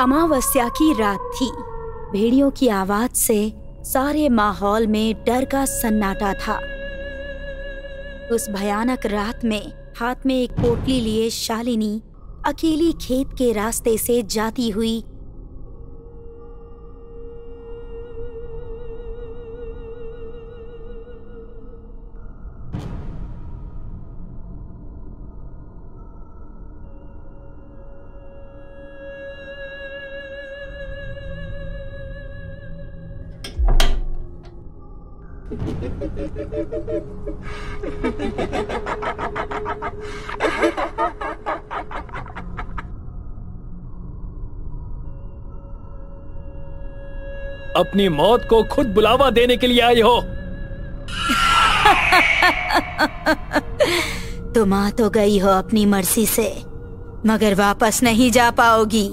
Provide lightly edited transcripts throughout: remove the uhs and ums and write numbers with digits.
अमावस्या की रात थी। भेड़ियों की आवाज से सारे माहौल में डर का सन्नाटा था। उस भयानक रात में हाथ में एक पोटली लिए शालिनी अकेली खेत के रास्ते से जाती हुई अपनी मौत को खुद बुलावा देने के लिए आई हो। तुम आ तो गई हो अपनी मर्जी से, मगर वापस नहीं जा पाओगी।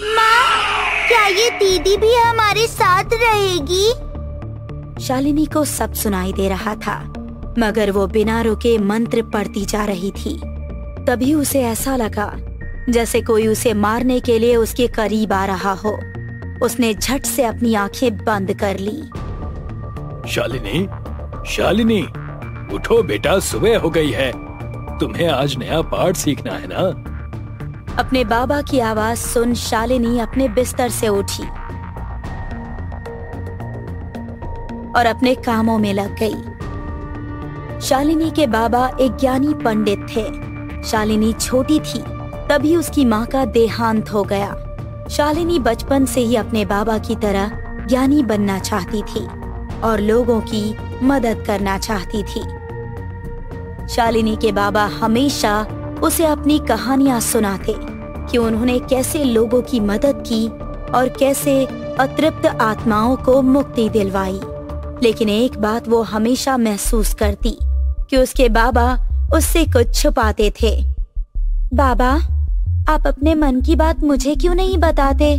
माँ, क्या ये दीदी भी हमारे साथ रहेगी? शालिनी को सब सुनाई दे रहा था, मगर वो बिना रुके मंत्र पढ़ती जा रही थी। तभी उसे ऐसा लगा जैसे कोई उसे मारने के लिए उसके करीब आ रहा हो। उसने झट से अपनी आंखें बंद कर ली। शालिनी, शालिनी, उठो बेटा, सुबह हो गई है। तुम्हें आज नया पाठ सीखना है ना। अपने बाबा की आवाज सुन शालिनी अपने बिस्तर से उठी और अपने कामों में लग गई। शालिनी के बाबा एक ज्ञानी पंडित थे। शालिनी छोटी थी तभी उसकी माँ का देहांत हो गया। शालिनी बचपन से ही अपने बाबा की तरह ज्ञानी बनना चाहती थी और लोगों की मदद करना चाहती थी। शालिनी के बाबा हमेशा उसे अपनी कहानियां सुनाते कि उन्होंने कैसे लोगों की मदद की और कैसे अतृप्त आत्माओं को मुक्ति दिलवाई। लेकिन एक बात वो हमेशा महसूस करती कि उसके बाबा उससे कुछ छुपाते थे। बाबा, आप अपने मन की बात मुझे क्यों नहीं बताते?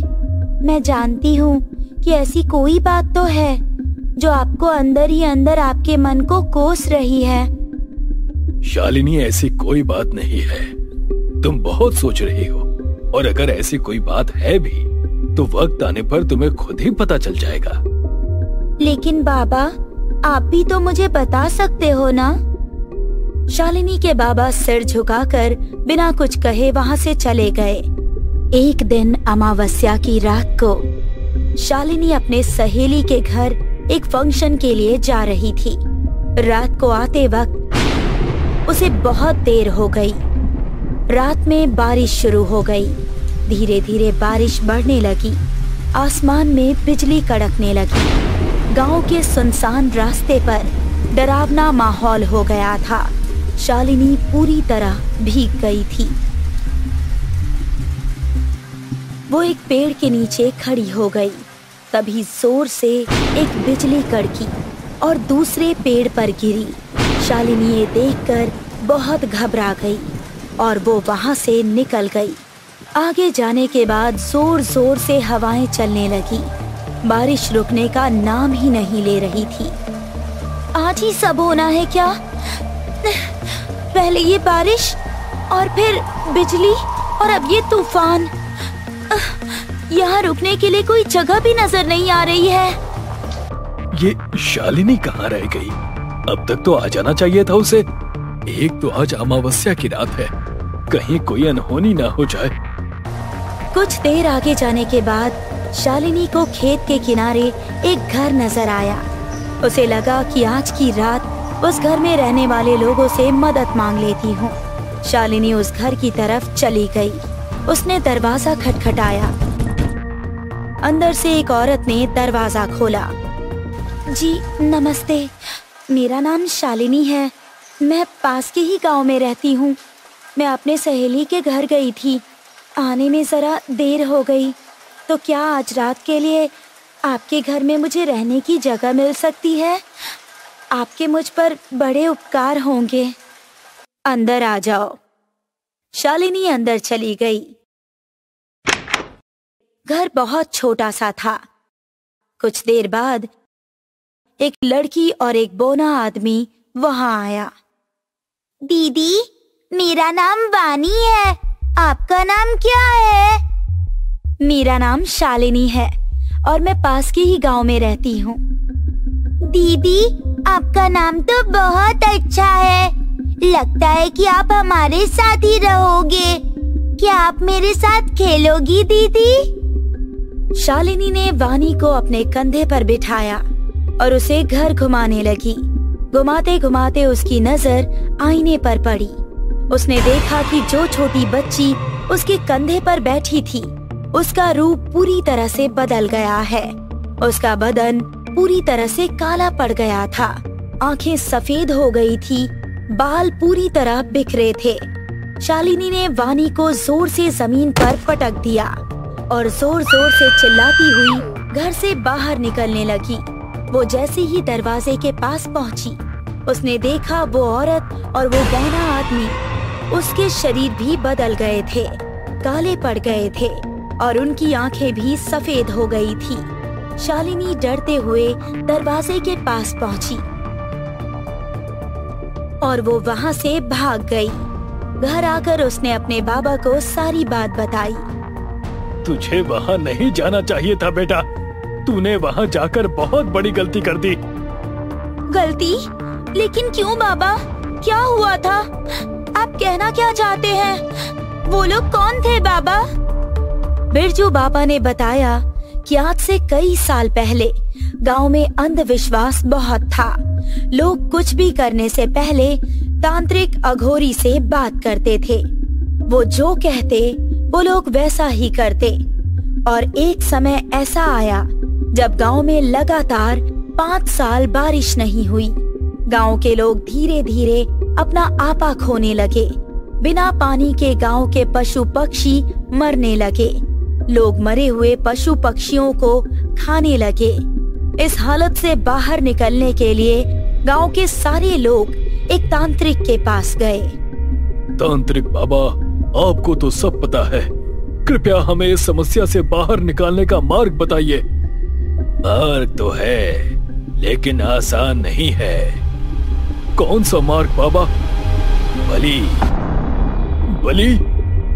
मैं जानती हूँ कि ऐसी कोई बात तो है जो आपको अंदर ही अंदर आपके मन को कोस रही है। शालिनी, ऐसी कोई बात नहीं है। तुम बहुत सोच रही हो, और अगर ऐसी कोई बात है भी तो वक्त आने पर तुम्हें खुद ही पता चल जाएगा। लेकिन बाबा, आप भी तो मुझे बता सकते हो ना? शालिनी के बाबा सिर झुकाकर बिना कुछ कहे वहाँ से चले गए। एक दिन अमावस्या की रात को शालिनी अपने सहेली के घर एक फंक्शन के लिए जा रही थी। रात को आते वक्त उसे बहुत देर हो गई। रात में बारिश शुरू हो गई। धीरे धीरे बारिश बढ़ने लगी। आसमान में बिजली कड़कने लगी। गांव के सुनसान रास्ते पर डरावना माहौल हो गया था। शालिनी पूरी तरह भीग गई थी। वो एक पेड़ के नीचे खड़ी हो गई। तभी जोर से एक बिजली कड़की और दूसरे पेड़ पर गिरी। शालिनी ये देखकर बहुत घबरा गई और वो वहां से निकल गई। आगे जाने के बाद जोर जोर से हवाएं चलने लगी। बारिश रुकने का नाम ही नहीं ले रही थी। आज ही सब होना है क्या? पहले ये बारिश और फिर बिजली और अब ये तूफान। यहाँ रुकने के लिए कोई जगह भी नजर नहीं आ रही है। ये शालिनी कहाँ रह गई? अब तक तो आ जाना चाहिए था उसे। एक तो आज अमावस्या की रात है, कहीं कोई अनहोनी ना हो जाए। कुछ देर आगे जाने के बाद शालिनी को खेत के किनारे एक घर नजर आया। उसे लगा कि आज की रात उस घर में रहने वाले लोगों से मदद मांग लेती हूँ। शालिनी उस घर की तरफ चली गई। उसने दरवाजा खटखटाया। अंदर से एक औरत ने दरवाजा खोला। जी नमस्ते, मेरा नाम शालिनी है। मैं पास के ही गांव में रहती हूँ। मैं अपने सहेली के घर गई थी। आने में जरा देर हो गई, तो क्या आज रात के लिए आपके घर में मुझे रहने की जगह मिल सकती है? आपके मुझ पर बड़े उपकार होंगे। अंदर आ जाओ। शालिनी अंदर चली गई। घर बहुत छोटा सा था। कुछ देर बाद एक लड़की और एक बौना आदमी वहां आया। दीदी, मेरा नाम वानी है। आपका नाम क्या है? मेरा नाम शालिनी है और मैं पास के ही गांव में रहती हूँ। दीदी, आपका नाम तो बहुत अच्छा है। लगता है कि आप हमारे साथ ही रहोगे। क्या आप मेरे साथ खेलोगी दीदी? शालिनी ने वानी को अपने कंधे पर बिठाया और उसे घर घुमाने लगी। घुमाते घुमाते उसकी नजर आईने पर पड़ी। उसने देखा कि जो छोटी बच्ची उसके कंधे पर बैठी थी, उसका रूप पूरी तरह से बदल गया है। उसका बदन पूरी तरह से काला पड़ गया था, आंखें सफेद हो गई थी, बाल पूरी तरह बिखरे थे। शालिनी ने वानी को जोर से जमीन पर पटक दिया और जोर जोर से चिल्लाती हुई घर से बाहर निकलने लगी। वो जैसे ही दरवाजे के पास पहुंची, उसने देखा वो औरत और वो बौना आदमी, उसके शरीर भी बदल गए थे, काले पड़ गए थे और उनकी आंखें भी सफेद हो गई थी। शालिनी डरते हुए दरवाजे के पास पहुंची और वो वहां से भाग गई। घर आकर उसने अपने बाबा को सारी बात बताई। तुझे वहाँ नहीं जाना चाहिए था बेटा। तूने वहाँ जाकर बहुत बड़ी गलती कर दी। गलती? लेकिन क्यों बाबा? क्या हुआ था? आप कहना क्या चाहते हैं? वो लोग कौन थे बाबा? बिरजू बाबा ने बताया कि आज से कई साल पहले गांव में अंधविश्वास बहुत था। लोग कुछ भी करने से पहले तांत्रिक अघोरी से बात करते थे। वो जो कहते वो लोग वैसा ही करते। और एक समय ऐसा आया जब गांव में लगातार 5 साल बारिश नहीं हुई। गांव के लोग धीरे धीरे अपना आपा खोने लगे। बिना पानी के गांव के पशु पक्षी मरने लगे। लोग मरे हुए पशु पक्षियों को खाने लगे। इस हालत से बाहर निकलने के लिए गांव के सारे लोग एक तांत्रिक के पास गए। तांत्रिक बाबा, आपको तो सब पता है, कृपया हमें इस समस्या से बाहर निकालने का मार्ग बताइए। मार्ग तो है, लेकिन आसान नहीं है। कौन सा मार्ग बाबा? बलि। बलि?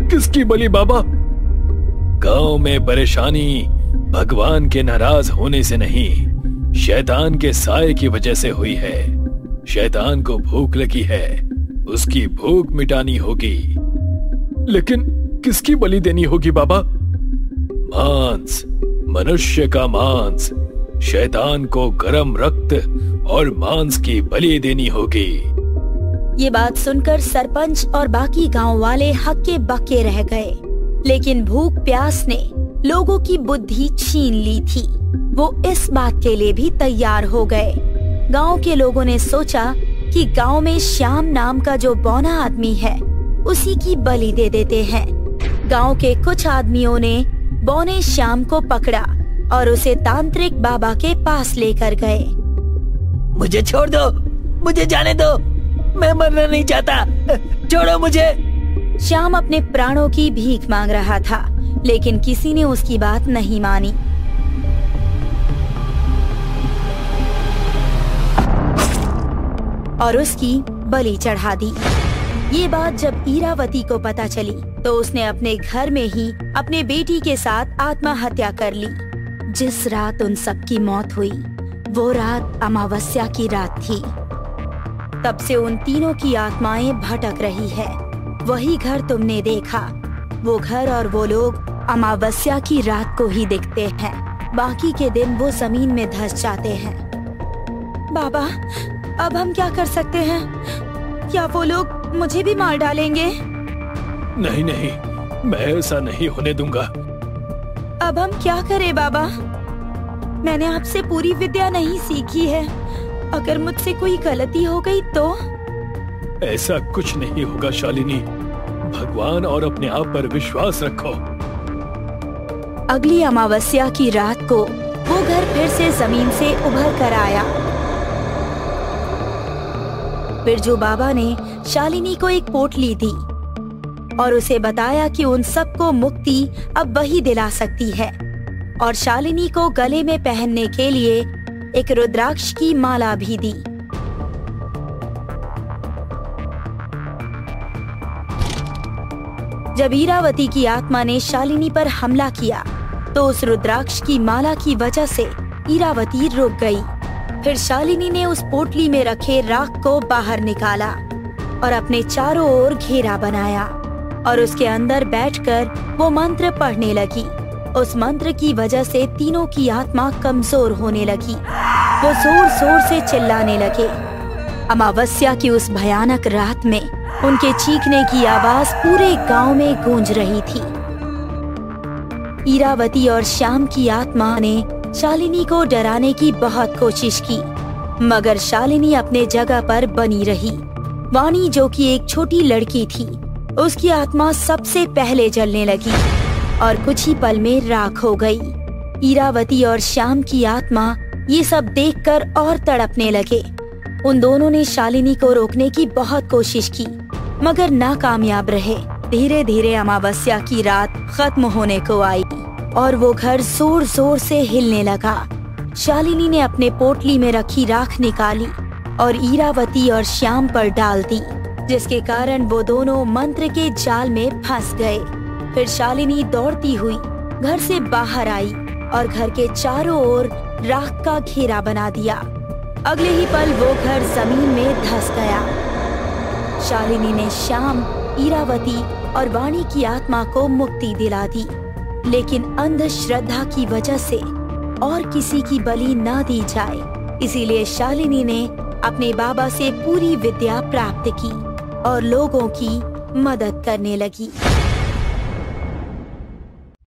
किसकी बलि बाबा? गांव में परेशानी भगवान के नाराज होने से नहीं, शैतान के साए की वजह से हुई है। शैतान को भूख लगी है, उसकी भूख मिटानी होगी। लेकिन किसकी बलि देनी होगी बाबा? मांस, मनुष्य का मांस। शैतान को गरम रक्त और मांस की बलि देनी होगी। ये बात सुनकर सरपंच और बाकी गांव वाले हक्के बक्के रह गए। लेकिन भूख प्यास ने लोगों की बुद्धि छीन ली थी। वो इस बात के लिए भी तैयार हो गए। गांव के लोगों ने सोचा कि गांव में श्याम नाम का जो बौना आदमी है, उसी की बलि दे देते हैं। गांव के कुछ आदमियों ने बौने श्याम को पकड़ा और उसे तांत्रिक बाबा के पास लेकर गए। मुझे छोड़ दो, मुझे जाने दो, मैं मरना नहीं चाहता, छोड़ो मुझे। श्याम अपने प्राणों की भीख मांग रहा था, लेकिन किसी ने उसकी बात नहीं मानी। और उसकी बलि चढ़ा दी। ये बात जब इरावती को पता चली तो उसने अपने घर में ही अपने बेटी के साथ आत्महत्या कर ली। जिस रात उन सबकी मौत हुई, वो रात अमावस्या की रात थी। तब से उन तीनों की आत्माएं भटक रही है। वही घर तुमने देखा, वो घर और वो लोग अमावस्या की रात को ही दिखते हैं। बाकी के दिन वो जमीन में धंस जाते हैं। बाबा, अब हम क्या कर सकते हैं? क्या वो लोग मुझे भी मार डालेंगे? नहीं नहीं, मैं ऐसा नहीं होने दूंगा। अब हम क्या करें बाबा? मैंने आपसे पूरी विद्या नहीं सीखी है। अगर मुझसे कोई गलती हो गई तो? ऐसा कुछ नहीं होगा शालिनी। भगवान और अपने आप पर विश्वास रखो। अगली अमावस्या की रात को वो घर फिर से जमीन से उभर कर आया। बिरजू बाबा ने शालिनी को एक पोटली दी और उसे बताया कि उन सबको मुक्ति अब वही दिला सकती है। और शालिनी को गले में पहनने के लिए एक रुद्राक्ष की माला भी दी। जब ईरावती की आत्मा ने शालिनी पर हमला किया तो उस रुद्राक्ष की माला की वजह से ईरावती रुक गई। फिर शालिनी ने उस पोटली में रखे राख को बाहर निकाला और अपने चारों ओर घेरा बनाया और उसके अंदर बैठकर वो मंत्र पढ़ने लगी। उस मंत्र की वजह से तीनों की आत्मा कमजोर होने लगी। वो जोर जोर से चिल्लाने लगे। अमावस्या की उस भयानक रात में उनके चीखने की आवाज पूरे गांव में गूंज रही थी। ईरावती और श्याम की आत्मा ने शालिनी को डराने की बहुत कोशिश की, मगर शालिनी अपने जगह पर बनी रही। वाणी, जो कि एक छोटी लड़की थी, उसकी आत्मा सबसे पहले जलने लगी और कुछ ही पल में राख हो गई। ईरावती और श्याम की आत्मा ये सब देखकर और तड़पने लगे। उन दोनों ने शालिनी को रोकने की बहुत कोशिश की, मगर नाकामयाब रहे। धीरे धीरे अमावस्या की रात खत्म होने को आई और वो घर जोर जोर से हिलने लगा। शालिनी ने अपने पोटली में रखी राख निकाली और ईरावती और श्याम पर डाल दी, जिसके कारण वो दोनों मंत्र के जाल में फंस गए। फिर शालिनी दौड़ती हुई घर से बाहर आई और घर के चारों ओर राख का घेरा बना दिया। अगले ही पल वो घर जमीन में धंस गया। शालिनी ने श्याम, ईरावती और वाणी की आत्मा को मुक्ति दिला दी, लेकिन अंधश्रद्धा की वजह से और किसी की बलि न दी जाए, इसीलिए शालिनी ने अपने बाबा से पूरी विद्या प्राप्त की और लोगों की मदद करने लगी।